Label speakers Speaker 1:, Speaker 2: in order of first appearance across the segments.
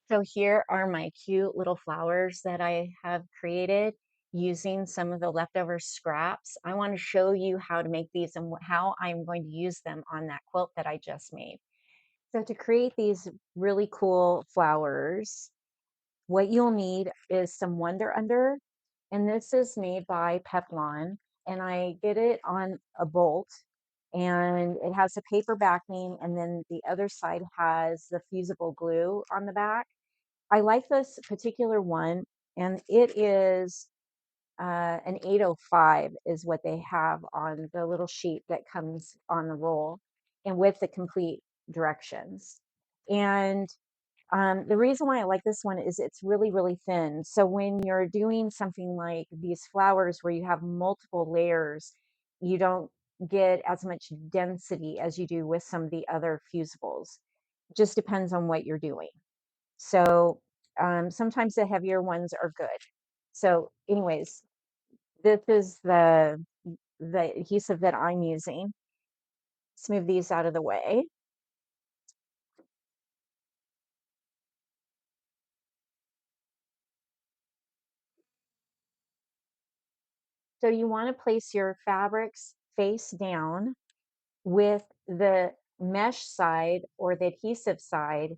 Speaker 1: So here are my cute little flowers that I have created using some of the leftover scraps. I want to show you how to make these and how I'm going to use them on that quilt that I just made. So to create these really cool flowers, what you'll need is some Wonder Under, and this is made by Peplon, and I get it on a bolt, and it has a paper backing, and then the other side has the fusible glue on the back. I like this particular one, and it is an 805 is what they have on the little sheet that comes on the roll, and with the complete directions. And the reason why I like this one is it's really, really thin. So when you're doing something like these flowers where you have multiple layers, you don't get as much density as you do with some of the other fusibles. Just depends on what you're doing. So sometimes the heavier ones are good. So anyways, this is the adhesive that I'm using. Let's move these out of the way. So you want to place your fabrics face down with the mesh side or the adhesive side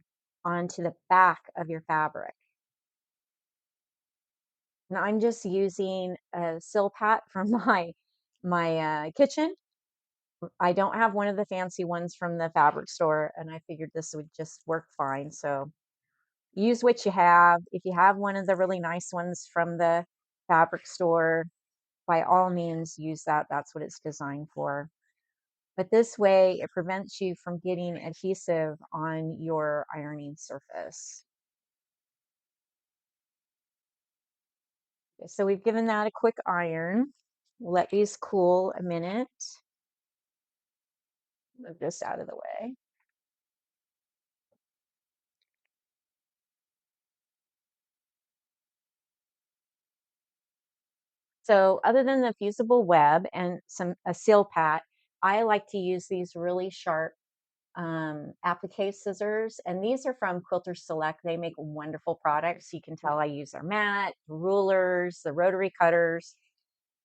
Speaker 1: onto the back of your fabric. Now I'm just using a Silpat from my kitchen. I don't have one of the fancy ones from the fabric store, and I figured this would just work fine. So use what you have. If you have one of the really nice ones from the fabric store, by all means use that. That's what it's designed for. But this way, it prevents you from getting adhesive on your ironing surface. So we've given that a quick iron. We'll let these cool a minute. Move this out of the way. So other than the fusible web and a seal pat, I like to use these really sharp applique scissors, and these are from Quilter Select. They make wonderful products. You can tell I use their mat, rulers, the rotary cutters.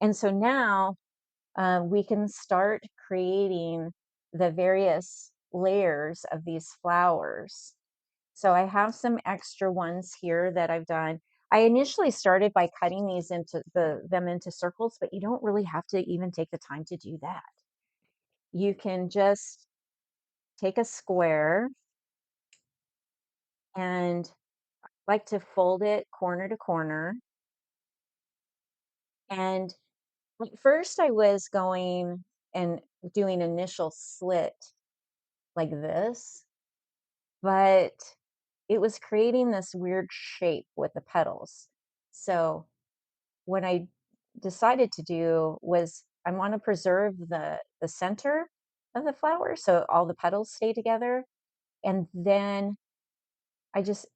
Speaker 1: And so now we can start creating the various layers of these flowers. So I have some extra ones here that I've done. I initially started by cutting these into them into circles, but you don't really have to even take the time to do that. You can just take a square and like to fold it corner to corner. And at first I was going and doing initial slit like this, but it was creating this weird shape with the petals. So what I decided to do was I want to preserve the center of the flower so all the petals stay together. And then I just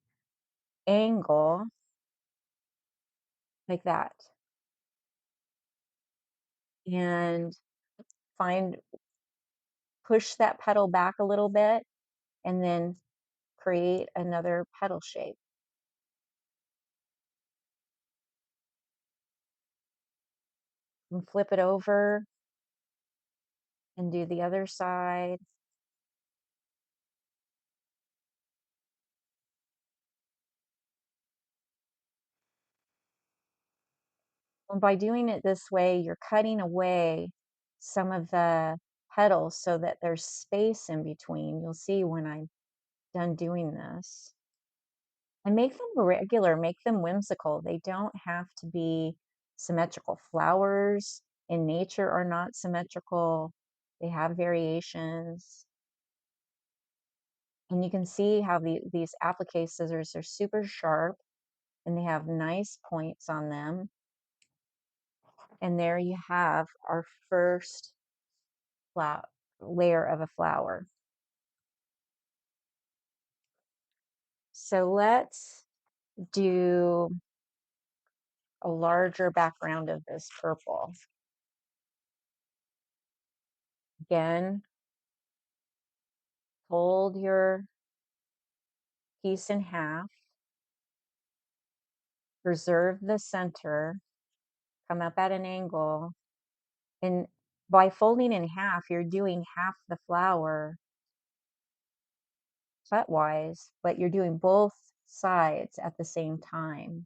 Speaker 1: angle like that and find push that petal back a little bit and then create another petal shape and flip it over and do the other side. And by doing it this way, you're cutting away some of the petals so that there's space in between. You'll see when I'm done doing this. And make them regular, make them whimsical. They don't have to be symmetrical. Flowers in nature are not symmetrical. They have variations. And you can see how these applique scissors are super sharp and they have nice points on them. And there you have our first layer of a flower. So let's do a larger background of this purple. Again, fold your piece in half preserve the center, come up at an angle, and by folding in half, you're doing half the flower cut wise, but you're doing both sides at the same time.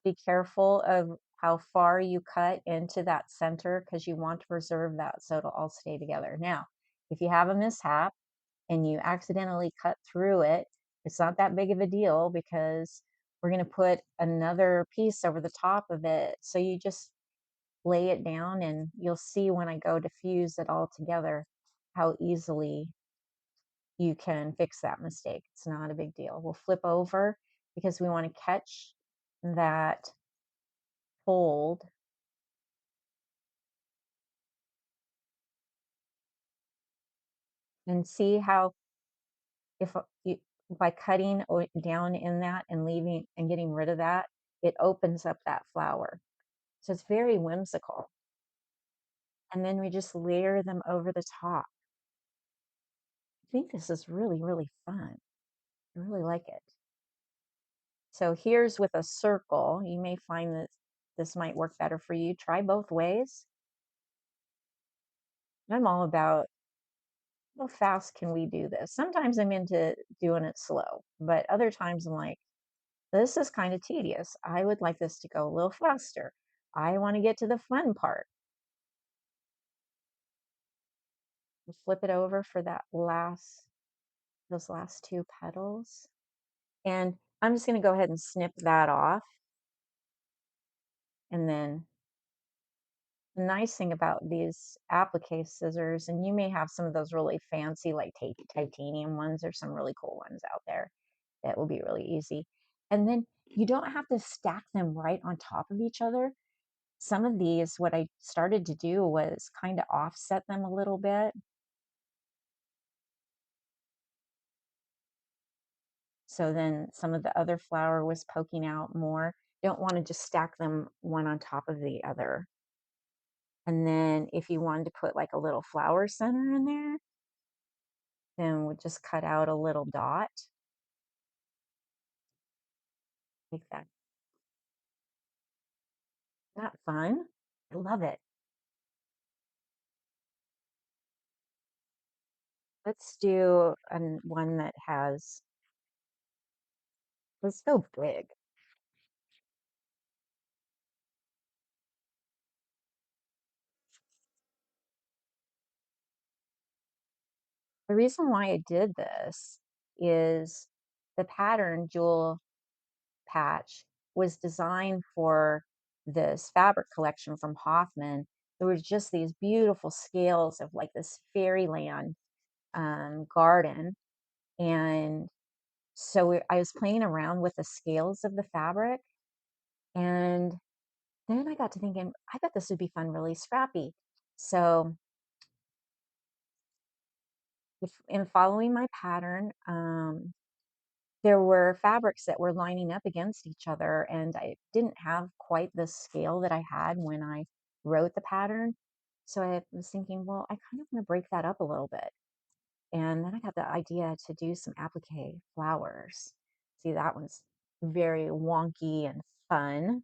Speaker 1: Be careful of how far you cut into that center because you want to preserve that so it'll all stay together. Now, if you have a mishap and you accidentally cut through it, it's not that big of a deal because we're going to put another piece over the top of it. So you just lay it down and you'll see when I go to fuse it all together how easily you can fix that mistake. It's not a big deal. We'll flip over because we want to catch that fold and see how if you, by cutting down in that and leaving and getting rid of that, it opens up that flower. So it's very whimsical. And then we just layer them over the top. I think this is really, really fun. I really like it. So here's with a circle. You may find that this might work better for you. Try both ways. I'm all about how fast can we do this? Sometimes I'm into doing it slow, but other times I'm like, this is kind of tedious. I would like this to go a little faster. I want to get to the fun part. Flip it over for that those last two petals. And I'm just going to go ahead and snip that off. And then the nice thing about these applique scissors, and you may have some of those really fancy, like titanium ones, or some really cool ones out there that will be really easy. And then you don't have to stack them right on top of each other. Some of these, what I started to do was kind of offset them a little bit. So then some of the other flower was poking out more. Don't want to just stack them one on top of the other. And then if you wanted to put like a little flower center in there, then we'll just cut out a little dot like that. Isn't that fun? I love it. Let's do one that has, let's go big. The reason why I did this is the pattern jewel patch was designed for this fabric collection from Hoffman. There was just these beautiful scales of like this fairyland garden. And so I was playing around with the scales of the fabric. And then I got to thinking, I bet this would be fun, really scrappy. So in following my pattern, there were fabrics that were lining up against each other, and I didn't have quite the scale that I had when I wrote the pattern. So I was thinking, well, I kind of want to break that up a little bit. And then I got the idea to do some applique flowers. See, that one's very wonky and fun.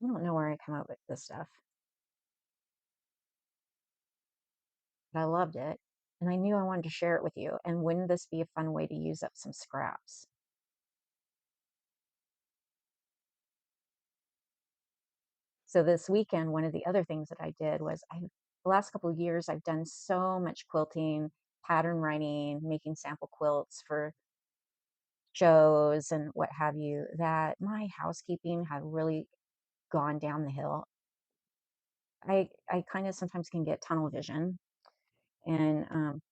Speaker 1: I don't know where I come up with this stuff, but I loved it. And I knew I wanted to share it with you. And wouldn't this be a fun way to use up some scraps? So this weekend, one of the other things that I did was the last couple of years, I've done so much quilting, pattern writing, making sample quilts for shows and what have you, that my housekeeping had really gone down the hill. I kind of sometimes can get tunnel vision. And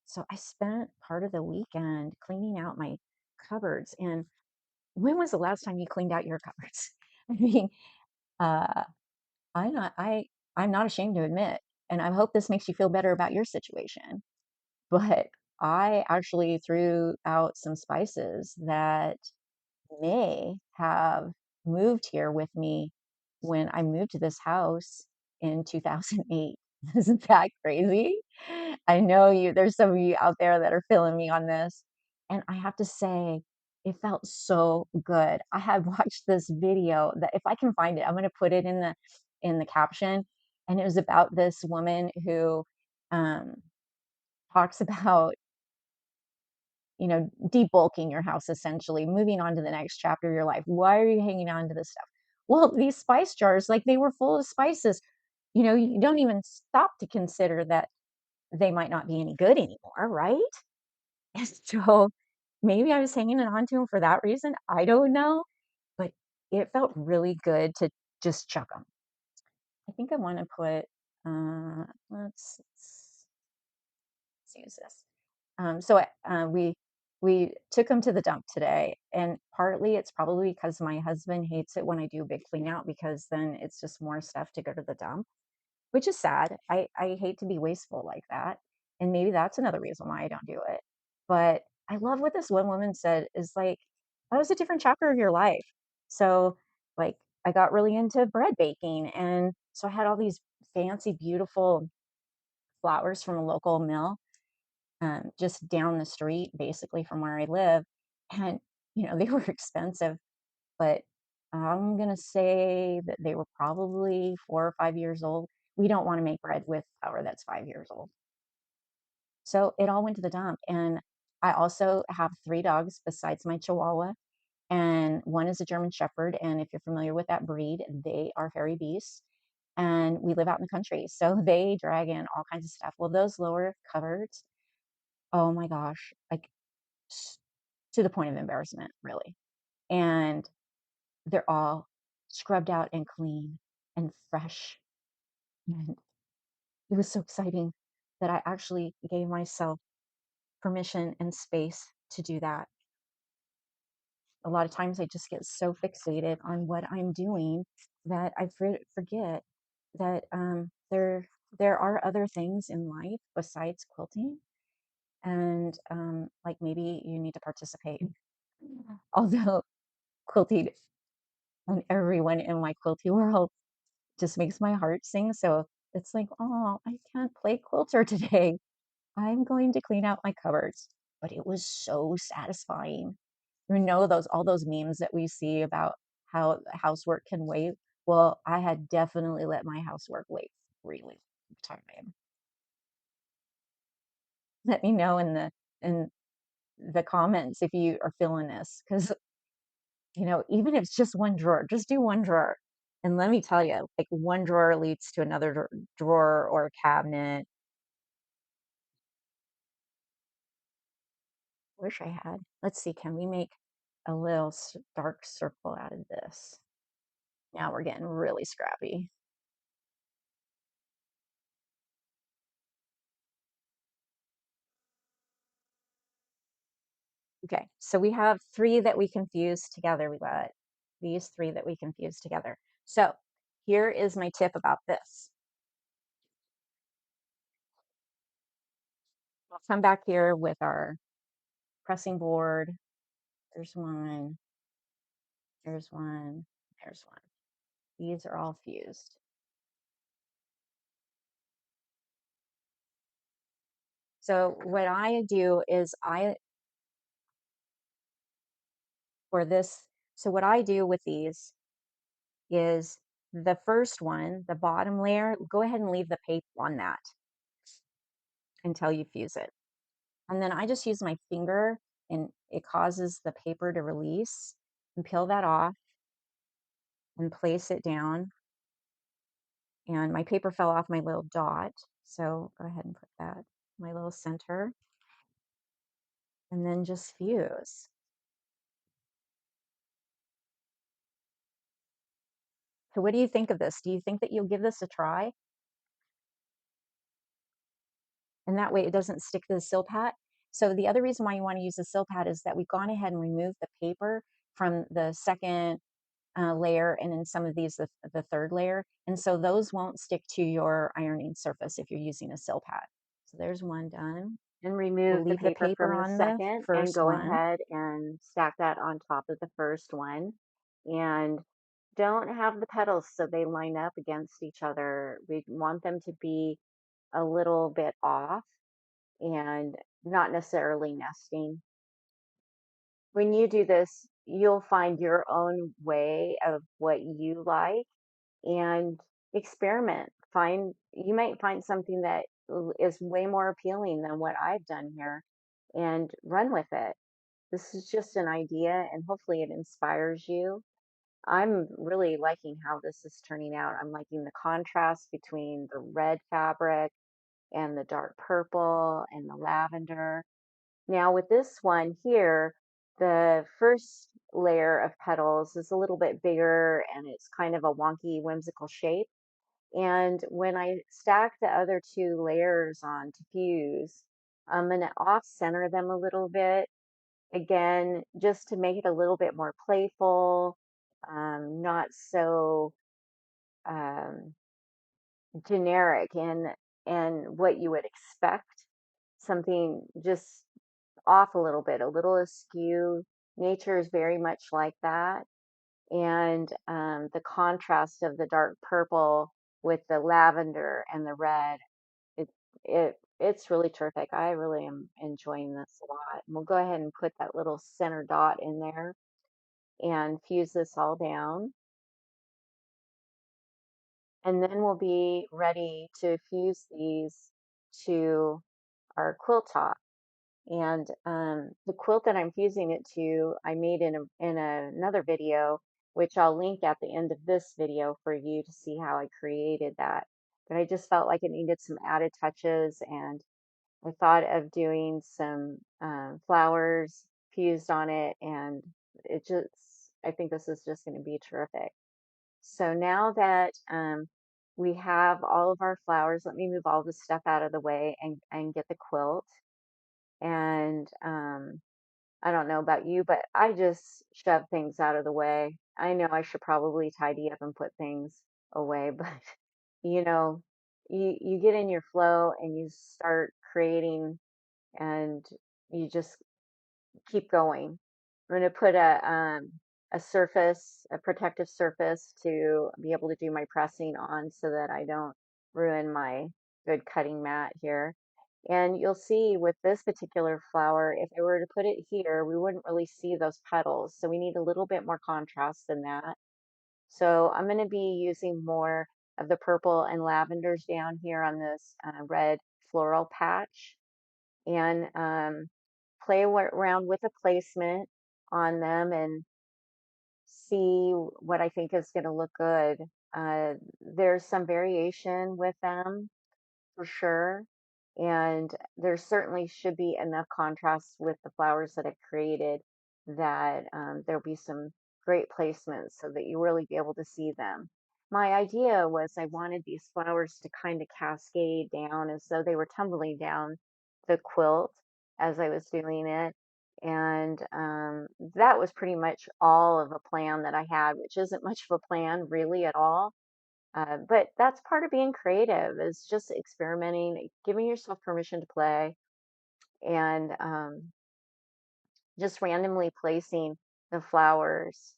Speaker 1: so I spent part of the weekend cleaning out my cupboards. And when was the last time you cleaned out your cupboards? I mean, uh, I'm not I I'm not ashamed to admit, and I hope this makes you feel better about your situation, but I actually threw out some spices that may have moved here with me when I moved to this house in 2008. Isn't that crazy? I know there's some of you out there that are feeling me on this. And I have to say, it felt so good. I had watched this video that if I can find it, I'm going to put it in the caption. And it was about this woman who um, talks about, debulking your house essentially, moving on to the next chapter of your life. Why are you hanging on to this stuff? Well, these spice jars, like they were full of spices. You don't even stop to consider that they might not be any good anymore, right? And so maybe I was hanging on to them for that reason. I don't know, but it felt really good to just chuck them. I think I want to put, let's use this. We took them to the dump today, and partly it's probably because my husband hates it when I do a big clean out because then it's just more stuff to go to the dump, which is sad. I hate to be wasteful like that, and maybe that's another reason why I don't do it. But I love what this one woman said is like, that was a different chapter of your life. So, like, I got really into bread baking, and so I had all these fancy, beautiful flowers from a local mill, just down the street, basically from where I live, and they were expensive, but I'm gonna say that they were probably 4 or 5 years old. We don't want to make bread with flour that's 5 years old. So it all went to the dump. And I also have three dogs besides my Chihuahua, and one is a German Shepherd. And if you're familiar with that breed, they are hairy beasts. And we live out in the country, so they drag in all kinds of stuff. Well, those lower cupboards, oh my gosh, like s- to the point of embarrassment, really. And they're all scrubbed out and clean and fresh. And it was so exciting that I actually gave myself permission and space to do that. A lot of times I just get so fixated on what I'm doing that I forget that there are other things in life besides quilting, and like maybe you need to participate. Although quilting and everyone in my quilty world just makes my heart sing. So it's like, oh, I can't play quilter today. I'm going to clean out my cupboards. But it was so satisfying. Those all those memes that we see about how housework can wait. Well, I had definitely let my housework wait really long time. Let me know in the comments if you are feeling this, because even if it's just one drawer, just do one drawer. And let me tell you, like one drawer leads to another drawer or a cabinet. Wish I had. Let's see, can we make a little dark circle out of this? Now we're getting really scrappy. Okay, so we have three that we can fuse together. We got these three that we can fuse together. So here is my tip about this. We'll come back here with our pressing board. There's one, there's one, there's one. These are all fused. So what I do is for this, so what I do with these is the first one, the bottom layer, go ahead and leave the paper on that until you fuse it. And then I just use my finger and it causes the paper to release, and peel that off and place it down. And my paper fell off my little dot. So go ahead and put that, my little center, and then just fuse. So what do you think of this? Do you think that you'll give this a try? And that way it doesn't stick to the Silpat. So the other reason why you want to use the Silpat is that we've gone ahead and removed the paper from the second layer, and in some of these the third layer, and so those won't stick to your ironing surface if you're using a Silpat. So there's one done.
Speaker 2: And
Speaker 1: We'll
Speaker 2: remove the
Speaker 1: leave the
Speaker 2: paper
Speaker 1: paper
Speaker 2: from the
Speaker 1: on the
Speaker 2: second and
Speaker 1: first
Speaker 2: go
Speaker 1: one.
Speaker 2: ahead and stack that on top of the first one. And don't have the petals so they line up against each other. We want them to be a little bit off and not necessarily nesting. When you do this, you'll find your own way of what you like and experiment. You might find something that is way more appealing than what I've done here and run with it. This is just an idea and hopefully it inspires you. I'm really liking how this is turning out. I'm liking the contrast between the red fabric and the dark purple and the lavender. Now with this one here, the first layer of petals is a little bit bigger and it's kind of a wonky, whimsical shape. And when I stack the other two layers on to fuse, I'm going to off center them a little bit again, just to make it a little bit more playful, not so um, generic and what you would expect. Something just off a little bit, a little askew. Nature is very much like that. And the contrast of the dark purple with the lavender and the red, it it's really terrific. I really am enjoying this a lot. And we'll go ahead and put that little center dot in there and fuse this all down. And then we'll be ready to fuse these to our quilt top. And the quilt that I'm fusing it to, I made another video, which I'll link at the end of this video for you to see how I created that. But I just felt like it needed some added touches, and I thought of doing some flowers fused on it, and I think this is just going to be terrific. So now that we have all of our flowers, let me move all the stuff out of the way and get the quilt. And I don't know about you, but I just shove things out of the way. I know I should probably tidy up and put things away, but you know, you get in your flow and you start creating and you just keep going. I'm going to put a surface, a protective surface to be able to do my pressing on so that I don't ruin my good cutting mat here. And you'll see with this particular flower, if I were to put it here, we wouldn't really see those petals. So we need a little bit more contrast than that. So I'm going to be using more of the purple and lavenders down here on this red floral patch and play around with the placement on them and see what I think is going to look good. There's some variation with them for sure. And there certainly should be enough contrast with the flowers that I've created that there'll be some great placements so that you really be able to see them. My idea was I wanted these flowers to kind of cascade down as though they were tumbling down the quilt as I was doing it. And that was pretty much all of a plan that I had, which isn't much of a plan really at all, but that's part of being creative is just experimenting, giving yourself permission to play, and just randomly placing the flowers.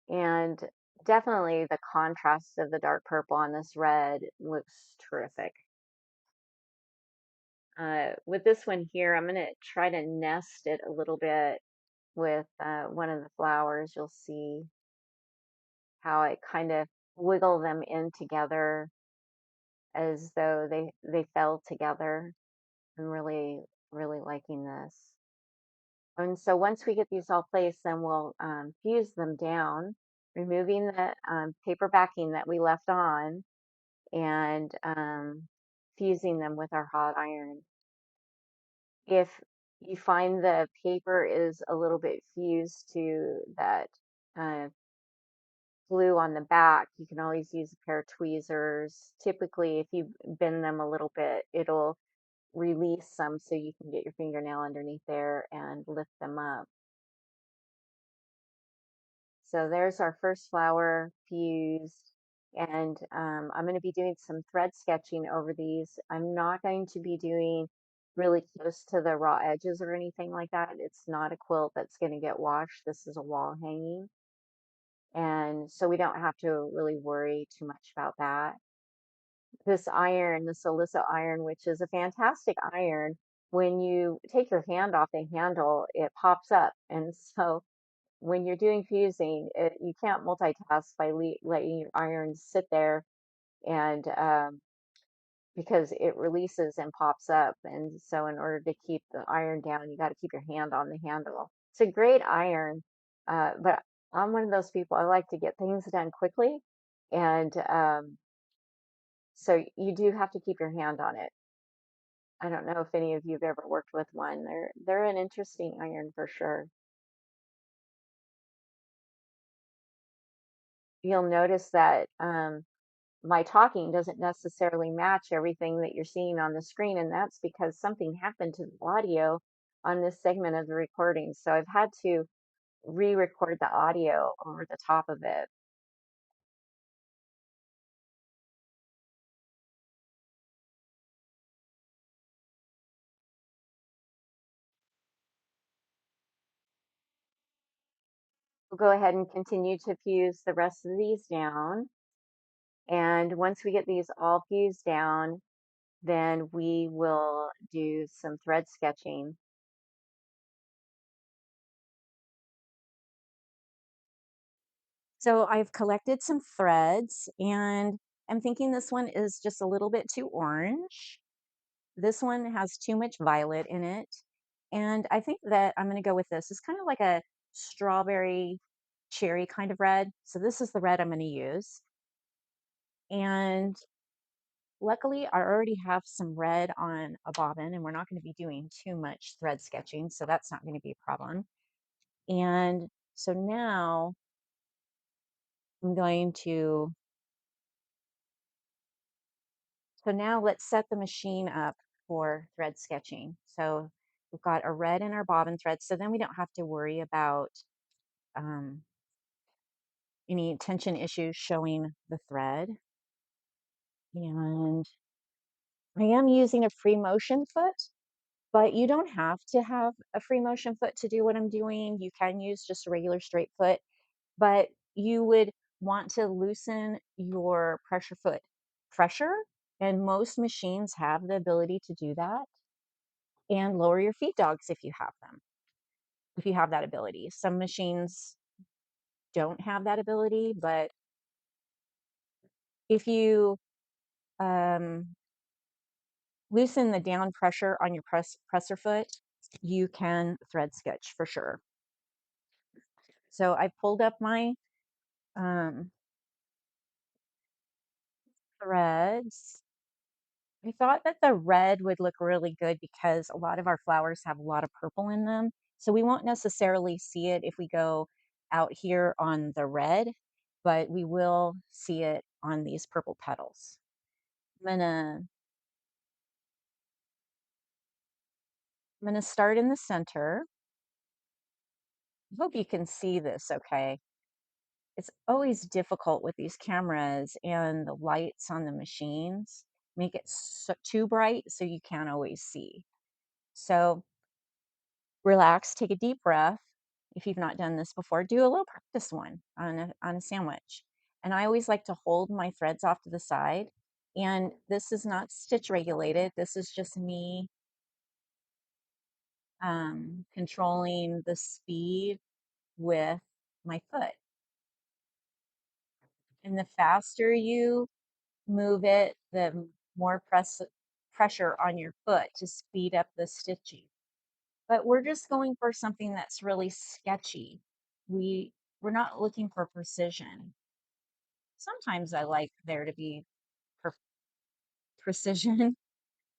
Speaker 2: And definitely the contrast of the dark purple on this red looks terrific. With this one here, I'm going to try to nest it a little bit with one of the flowers. You'll see how I kind of wiggle them in together as though they fell together. I'm really, really liking this. And so once we get these all placed, then we'll fuse them down, removing the paper backing that we left on and fusing them with our hot iron. If you find the paper is a little bit fused to that uh, glue on the back, you can always use a pair of tweezers. Typically, if you bend them a little bit, it'll release some so you can get your fingernail underneath there and lift them up. So there's our first flower fused. And I'm going to be doing some thread sketching over these. I'm not going to be doing really close to the raw edges or anything like that. It's not a quilt that's going to get washed. This is a wall hanging. And so we don't have to really worry too much about that. this iron, the silica iron, which is a fantastic iron. When you take your hand off the handle, it pops up. And so when you're doing fusing, you can't multitask by letting your iron sit there and because it releases and pops up. And so in order to keep the iron down, you got to keep your hand on the handle. It's a great iron, but I'm one of those people, I like to get things done quickly. And so you do have to keep your hand on it. I don't know if any of you have ever worked with one. They're an interesting iron for sure. You'll notice that my talking doesn't necessarily match everything that you're seeing on the screen, and that's because something happened to the audio on this segment of the recording. So I've had to re-record the audio over the top of it. We'll go ahead and continue to fuse the rest of these down. And once we get these all fused down, then we will do some thread sketching.
Speaker 1: So I've collected some threads and I'm thinking this one is just a little bit too orange. This one has too much violet in it. And I think that I'm going to go with this. It's kind of like a strawberry cherry kind of red. So this is the red I'm going to use. And luckily, I already have some red on a bobbin, and we're not going to be doing too much thread sketching. So that's not going to be a problem. And so now I'm going to So now let's set the machine up for thread sketching. So we've got a red in our bobbin thread, so then we don't have to worry about um, any tension issues showing the thread. And I am using a free motion foot, but you don't have to have a free motion foot to do what I'm doing. You can use just a regular straight foot, but you would want to loosen your pressure foot pressure, and most machines have the ability to do that. And lower your feed dogs if you have them, if you have that ability. Some machines don't have that ability, but if you um, loosen the down pressure on your presser foot, you can thread sketch for sure. So I pulled up my um, threads. I thought that the red would look really good because a lot of our flowers have a lot of purple in them. So we won't necessarily see it if we go out here on the red, but we will see it on these purple petals. I'm gonna start in the center. I hope you can see this okay. It's always difficult with these cameras and the lights on the machines make it too bright so you can't always see. So relax, take a deep breath. If you've not done this before, do a little practice one on a sandwich. And I always like to hold my threads off to the side. And this is not stitch regulated. This is just me controlling the speed with my foot. And the faster you move it, the more pressure on your foot to speed up the stitching. But we're just going for something that's really sketchy. We we're not looking for precision. Sometimes I like there to be per precision,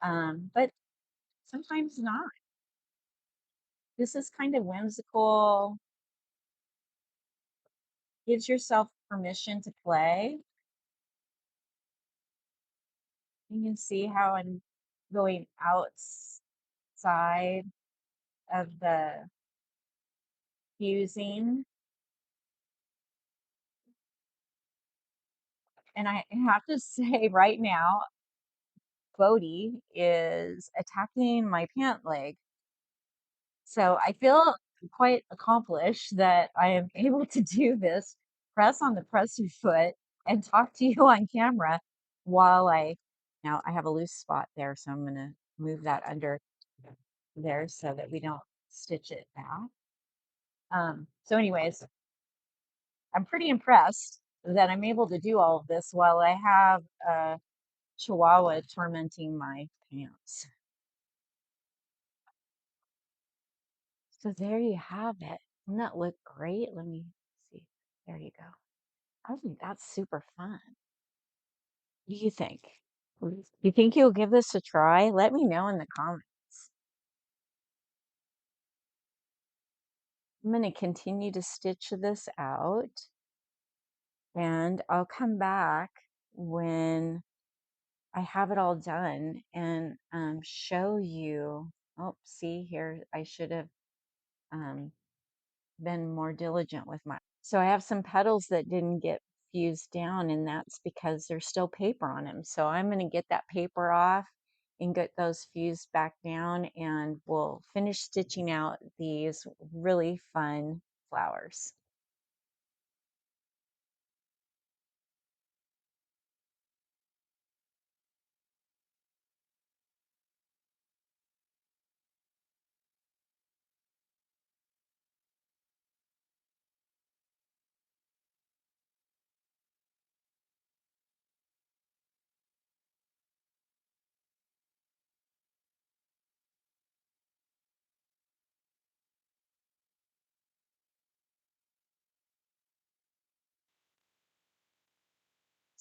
Speaker 1: but sometimes not. This is kind of whimsical, gives yourself permission to play. You can see how I'm going outside of the fusing. And I have to say right now, Bodhi is attacking my pant leg. So I feel quite accomplished that I am able to do this, press on the presser foot, and talk to you on camera while I Now I have a loose spot there, so I'm going to move that under there so that we don't stitch it back. So anyways, I'm pretty impressed that I'm able to do all of this while I have a Chihuahua tormenting my pants. So there you have it. Doesn't that look great? Let me see. There you go. I think that's super fun. What do you think? You think you'll give this a try? Let me know in the comments. I'm going to continue to stitch this out and I'll come back when I have it all done and show you. Oh, see here, I should have um, been more diligent with my. So I have some petals that didn't get fused down, and that's because there's still paper on them. So I'm going to get that paper off and get those fused back down, and we'll finish stitching out these really fun flowers.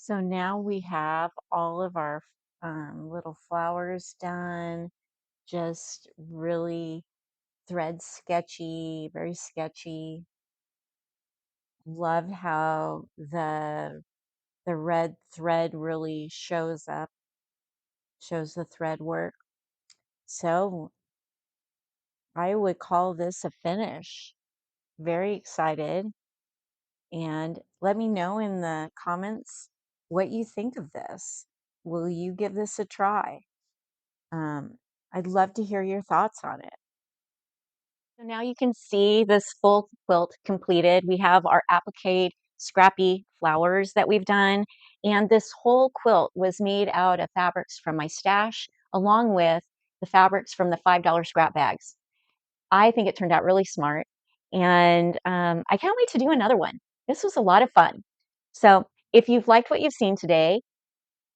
Speaker 1: So now we have all of our little flowers done, just really thread sketchy, very sketchy. Love how the red thread really shows up, shows the thread work. So I would call this a finish. Very excited. And let me know in the comments what you think of this. Will you give this a try? Um, I'd love to hear your thoughts on it. So now you can see this full quilt completed. We have our applique scrappy flowers that we've done. And this whole quilt was made out of fabrics from my stash, along with the fabrics from the $5 scrap bags. I think it turned out really smart. And I can't wait to do another one. This was a lot of fun. So if you've liked what you've seen today,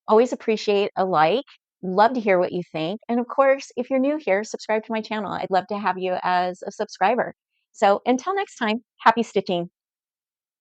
Speaker 1: always appreciate a like. Love to hear what you think. And of course, if you're new here, subscribe to my channel. I'd love to have you as a subscriber. So until next time, happy stitching.